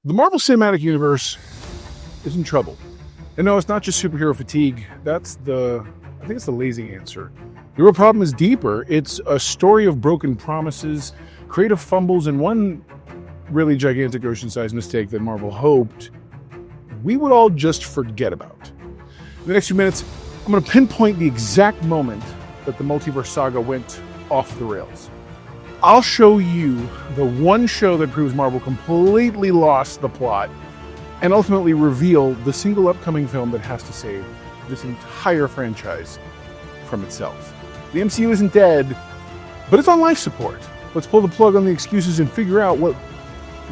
The Marvel Cinematic Universe is in trouble. And no, it's not just superhero fatigue. I think it's the lazy answer. The real problem is deeper. It's a story of broken promises, creative fumbles, and one really gigantic ocean-sized mistake that Marvel hoped we would all just forget about. In the next few minutes, I'm going to pinpoint the exact moment that the multiverse saga went off the rails. I'll show you the one show that proves Marvel completely lost the plot and ultimately reveal the single upcoming film that has to save this entire franchise from itself. The MCU isn't dead, but it's on life support. Let's pull the plug on the excuses and figure out what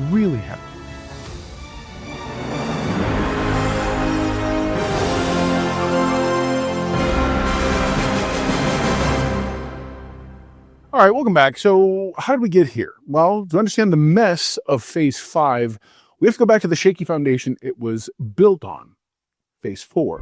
really happened. All right, welcome back. So how did we get here? Well, to understand the mess of Phase 5, we have to go back to the shaky foundation it was built on, Phase 4.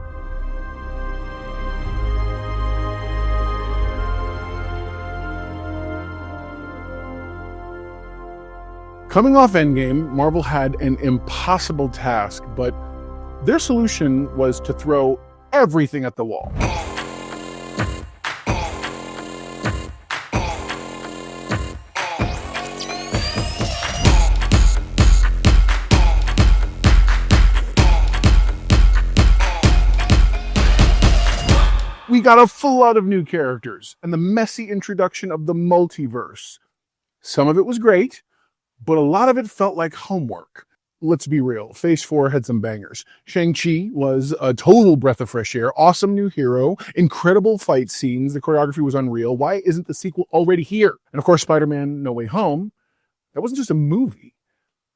Coming off Endgame, Marvel had an impossible task, but their solution was to throw everything at the wall. We got a full lot of new characters and the messy introduction of the multiverse. Some of it was great, but a lot of it felt like homework. Let's be real, Phase 4 had some bangers. Shang-Chi was a total breath of fresh air, awesome new hero, incredible fight scenes, the choreography was unreal. Why isn't the sequel already here? And of course, Spider-Man No Way Home, that wasn't just a movie,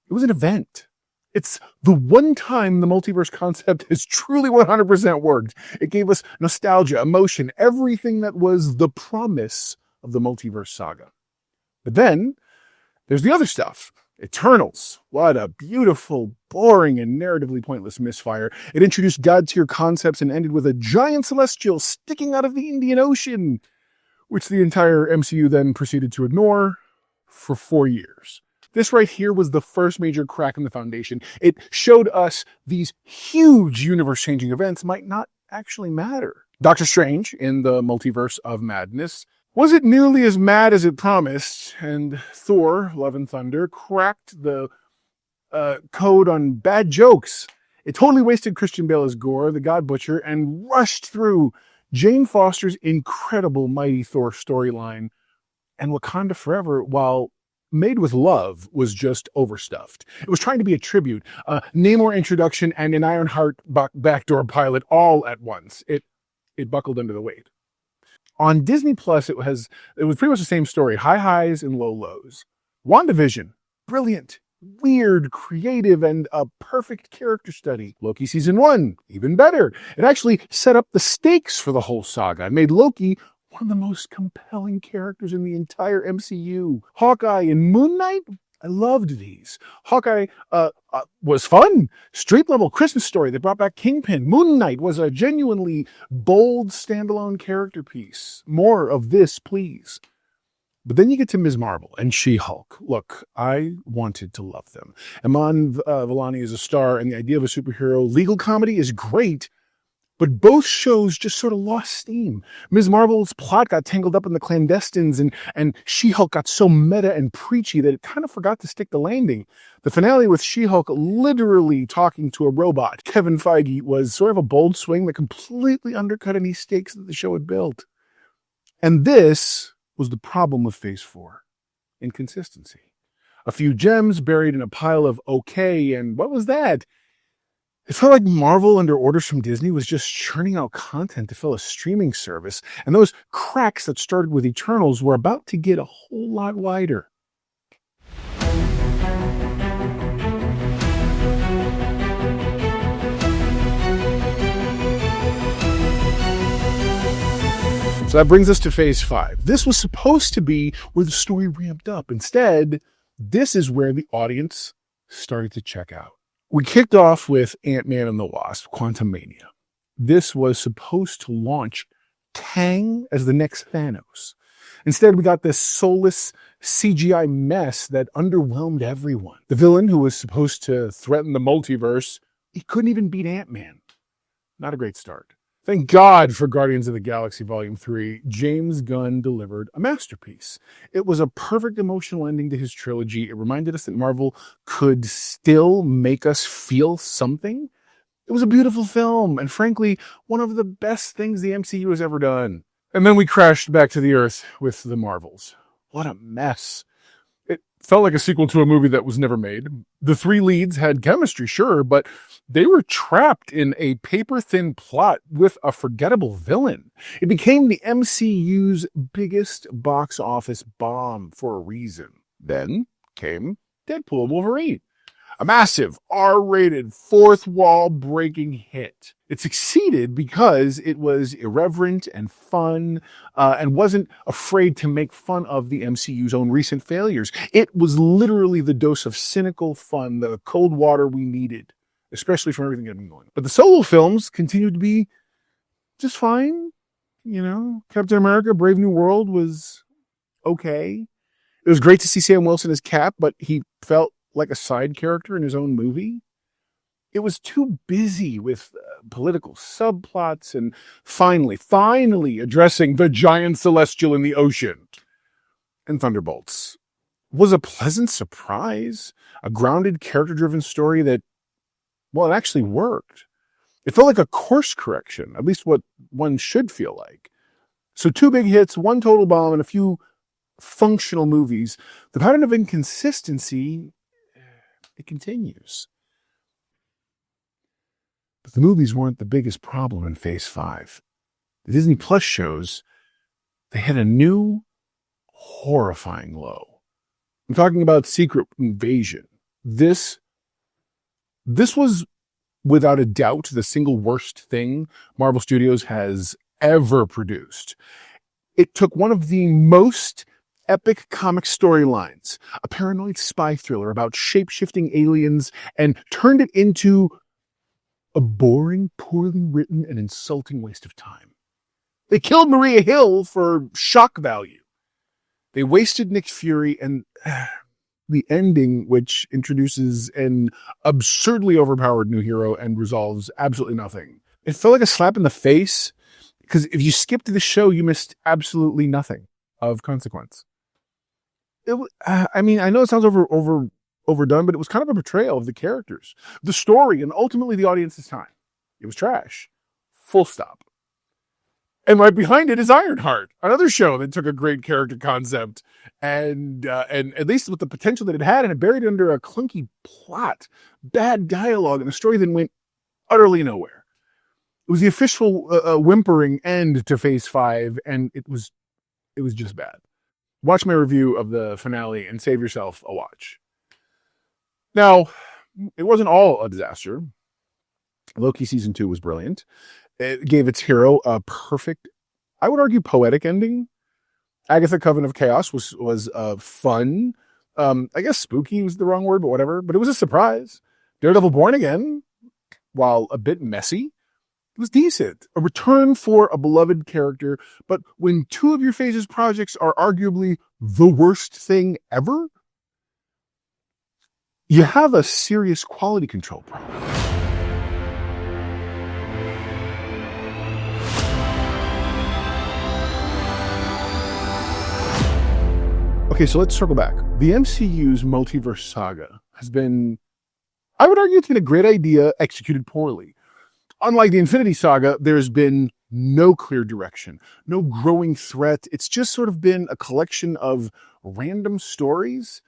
it was an event. It's the one time the multiverse concept has truly 100% worked. It gave us nostalgia, emotion, everything that was the promise of the multiverse saga. But then, there's the other stuff. Eternals. What a beautiful, boring, and narratively pointless misfire. It introduced God-tier concepts and ended with a giant celestial sticking out of the Indian Ocean, which the entire MCU then proceeded to ignore for 4 years. This right here was the first major crack in the foundation. It showed us these huge universe-changing events might not actually matter. Doctor Strange, in the Multiverse of Madness, wasn't nearly as mad as it promised, and Thor, Love and Thunder, cracked the code on bad jokes. It totally wasted Christian Bale as Gore, the God Butcher, and rushed through Jane Foster's incredible Mighty Thor storyline. And Wakanda Forever, while made with love, was just overstuffed. It was trying to be a tribute, a Namor introduction, and an Ironheart backdoor pilot all at once. It buckled under the weight. On Disney Plus, it was pretty much the same story, high highs and low lows. WandaVision, brilliant, weird, creative, and a perfect character study. Loki Season 1, even better. It actually set up the stakes for the whole saga and made Loki one of the most compelling characters in the entire MCU. Hawkeye and Moon Knight, I loved these. Hawkeye was fun. Street-level Christmas story that brought back Kingpin. Moon Knight was a genuinely bold, standalone character piece. More of this, please. But then you get to Ms. Marvel and She-Hulk. Look, I wanted to love them. Iman Vellani is a star, and the idea of a superhero legal comedy is great, but both shows just sort of lost steam. Ms. Marvel's plot got tangled up in the clandestines, and She-Hulk got so meta and preachy that it kind of forgot to stick the landing. The finale with She-Hulk literally talking to a robot, Kevin Feige, was sort of a bold swing that completely undercut any stakes that the show had built. And this was the problem with Phase 4. Inconsistency. A few gems buried in a pile of okay, and what was that? It felt like Marvel, under orders from Disney, was just churning out content to fill a streaming service, and those cracks that started with Eternals were about to get a whole lot wider. So that brings us to Phase 5. This was supposed to be where the story ramped up. Instead, this is where the audience started to check out. We kicked off with Ant-Man and the Wasp, Quantumania. This was supposed to launch Kang as the next Thanos. Instead, we got this soulless CGI mess that underwhelmed everyone. The villain, who was supposed to threaten the multiverse, he couldn't even beat Ant-Man. Not a great start. Thank God for Guardians of the Galaxy Volume 3, James Gunn delivered a masterpiece. It was a perfect emotional ending to his trilogy. It reminded us that Marvel could still make us feel something. It was a beautiful film, and frankly, one of the best things the MCU has ever done. And then we crashed back to the Earth with the Marvels. What a mess. It felt like a sequel to a movie that was never made. The three leads had chemistry, sure, but they were trapped in a paper-thin plot with a forgettable villain. It became the MCU's biggest box office bomb for a reason. Then came Deadpool & Wolverine, a massive R-rated fourth wall breaking hit. It succeeded because it was irreverent and fun and wasn't afraid to make fun of the MCU's own recent failures. It was literally the dose of cynical fun, the cold water we needed, especially from everything that had been going on. But the solo films continued to be just fine. You know, Captain America, Brave New World was okay. It was great to see Sam Wilson as Cap, but he felt like a side character in his own movie. It was too busy with political subplots and finally addressing the giant celestial in the ocean. And Thunderbolts was a pleasant surprise, a grounded, character-driven story that, well, it actually worked. It felt like a course correction, at least what one should feel like. So 2 big hits, 1 total bomb, and a few functional movies. The pattern of inconsistency, it continues. But the movies weren't the biggest problem in Phase 5. The Disney Plus shows, they hit a new, horrifying low. I'm talking about Secret Invasion. This was, without a doubt, the single worst thing Marvel Studios has ever produced. It took one of the most epic comic storylines, a paranoid spy thriller about shape-shifting aliens, and turned it into a boring, poorly written, and insulting waste of time. They killed Maria Hill for shock value. They wasted Nick Fury, and the ending, which introduces an absurdly overpowered new hero and resolves absolutely nothing. It felt like a slap in the face, because if you skipped the show, you missed absolutely nothing of consequence. I know it sounds overdone, but it was kind of a betrayal of the characters, the story, and ultimately the audience's time. It was trash. Full stop. And right behind it is Ironheart, another show that took a great character concept and at least with the potential that it had, and it buried it under a clunky plot, bad dialogue, and a story that went utterly nowhere. It was the official whimpering end to Phase 5, and it was just bad. Watch my review of the finale and save yourself a watch. Now, it wasn't all a disaster. Loki Season 2 was brilliant. It gave its hero a perfect, I would argue, poetic ending. Agatha Coven of Chaos was fun. I guess spooky was the wrong word, but whatever. But it was a surprise. Daredevil Born Again, while a bit messy, it was decent. A return for a beloved character. But when 2 of your Phases projects are arguably the worst thing ever, you have a serious quality control problem. Okay, so let's circle back. The MCU's multiverse saga has been, I would argue, it's been a great idea executed poorly. Unlike the Infinity Saga, there's been no clear direction, no growing threat. It's just sort of been a collection of random stories.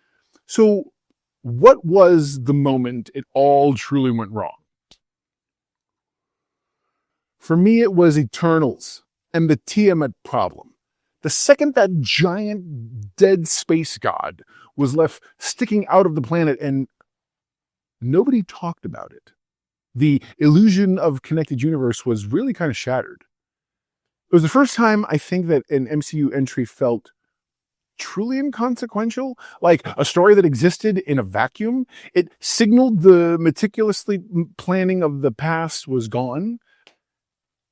So what was the moment it all truly went wrong? For me, it was Eternals and the Tiamat problem. The second that giant dead space god was left sticking out of the planet and nobody talked about it, the illusion of connected universe was really kind of shattered. It was the first time I think that an MCU entry felt truly inconsequential, like a story that existed in a vacuum. It signaled the meticulously planning of the past was gone.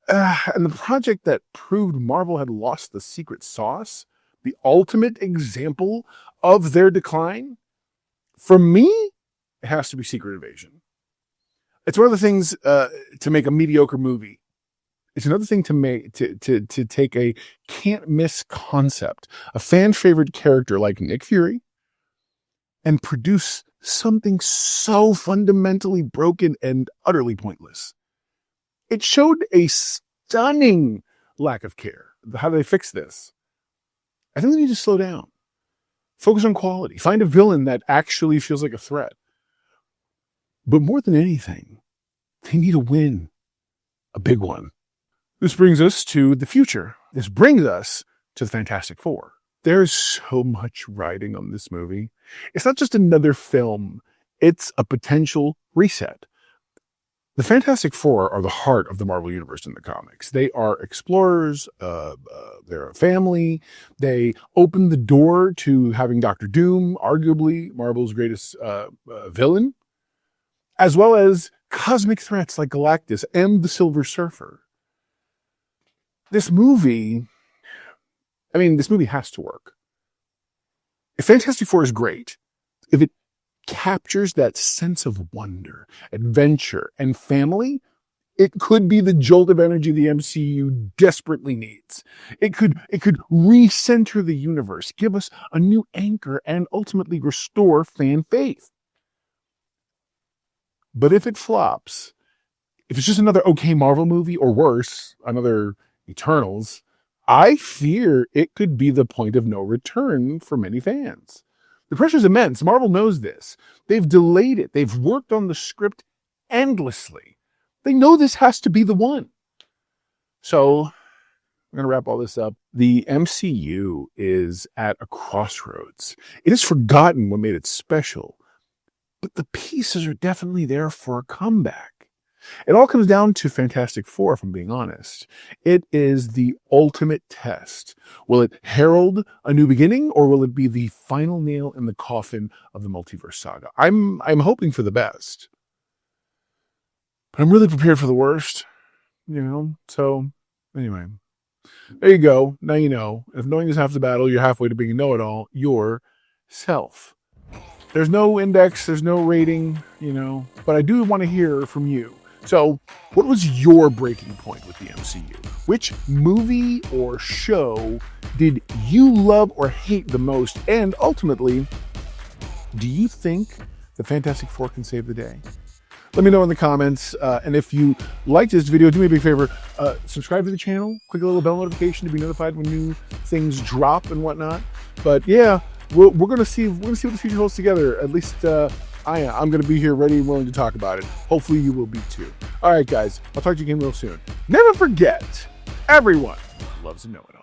And the project that proved Marvel had lost the secret sauce the ultimate example of their decline, for me, it has to be Secret Invasion. It's one of the things to make a mediocre movie. It's another thing to make to take a can't miss concept, a fan favorite character like Nick Fury, and produce something so fundamentally broken and utterly pointless. It showed a stunning lack of care. How do they fix this? I think they need to slow down. Focus on quality. Find a villain that actually feels like a threat. But more than anything, they need a win. A big one. This brings us to the future. This brings us to the Fantastic Four. There's so much riding on this movie. It's not just another film. It's a potential reset. The Fantastic Four are the heart of the Marvel Universe in the comics. They are explorers. They're a family. They open the door to having Doctor Doom, arguably Marvel's greatest villain, as well as cosmic threats like Galactus and the Silver Surfer. This movie has to work. If Fantastic Four is great, if it captures that sense of wonder, adventure, and family, it could be the jolt of energy the MCU desperately needs. It could recenter the universe, give us a new anchor, and ultimately restore fan faith. But if it flops, if it's just another okay Marvel movie, or worse, another Eternals, I fear it could be the point of no return for many fans. The pressure's immense. Marvel knows this. They've delayed it. They've worked on the script endlessly. They know this has to be the one. So, I'm going to wrap all this up. The MCU is at a crossroads. It has forgotten what made it special, but the pieces are definitely there for a comeback. It all comes down to Fantastic Four, if I'm being honest. It is the ultimate test. Will it herald a new beginning, or will it be the final nail in the coffin of the multiverse saga? I'm hoping for the best, but I'm really prepared for the worst, So, anyway, there you go. Now you know. If knowing is half the battle, you're halfway to being a know-it-all yourself. There's no index, there's no rating, but I do want to hear from you. So, what was your breaking point with the MCU? Which movie or show did you love or hate the most? And ultimately, do you think the Fantastic Four can save the day? Let me know in the comments. And if you liked this video, do me a big favor. Subscribe to the channel. Click a little bell notification to be notified when new things drop and whatnot. But yeah, we're gonna see what the future holds together. At least I'm gonna be here ready and willing to talk about it. Hopefully you will be too. All right, guys, I'll talk to you again real soon. Never forget, everyone loves a know-it-all.